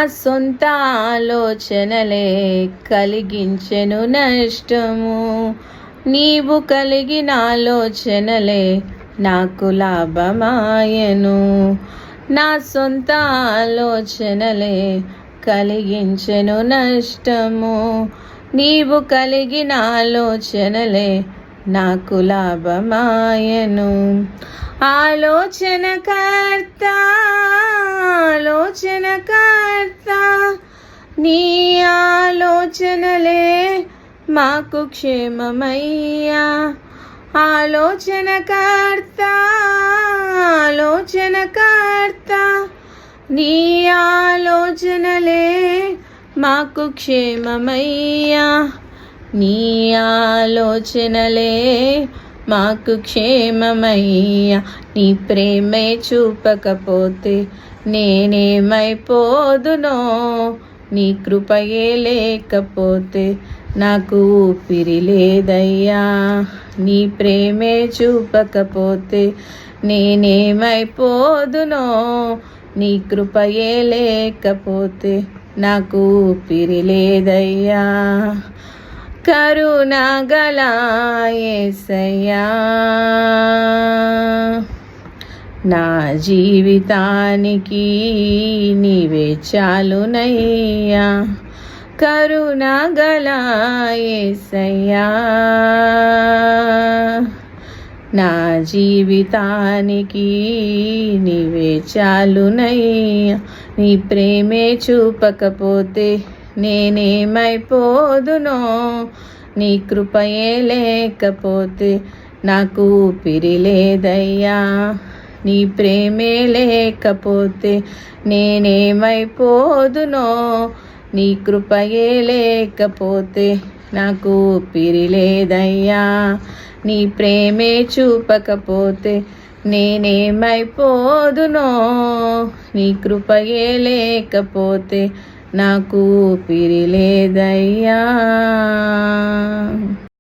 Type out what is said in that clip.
సొంత ఆలోచనలే కలిగించెను నష్టము, నీవు కలిగిన ఆలోచనలే నాకు లాభమాయను. నా సొంత ఆలోచనలే కలిగించెను నష్టము, నీవు కలిగిన ఆలోచనలే నాకు లాభమాయను. ఆలోచనకర్త నీ ఆలోచనలే మాకు క్షేమమయ్యా. ఆలోచనకర్త నీ ఆలోచనలే మాకు క్షేమమయ్యా. నీ ఆలోచనలే మాకు క్షేమమయ్యా. నీ ప్రేమే చూపకపోతే నేనేమైపోదునో, నీ కృపయే లేకపోతే నాకు ఊపిరి లేదయ్యా. నీ ప్రేమే చూపకపోతే నేనేమైపోదునో, నీ కృపయే లేకపోతే నాకు ఊపిరి లేదయ్యా. కరుణగల యేసయ్యా, నా జీవితానికి నీవే చాలునయ్యా. కరుణగల యేసయ్యా, నా జీవితానికి నీవే చాలునయ్యా. నీ ప్రేమే చూపకపోతే నేనేమైపోదునో, నీ కృపయే లేకపోతే నాకు ఊపిరి లేదయ్యా. నీ ప్రేమే లేకపోతే నేనేమైపోదునో, నీ కృపయే లేకపోతే నాకు ఊపిరి లేదయ్యా. నీ ప్రేమే చూపకపోతే నేనేమైపోదునో, నీ కృపయే లేకపోతే నాకు ఊపిరి లేదయ్యా.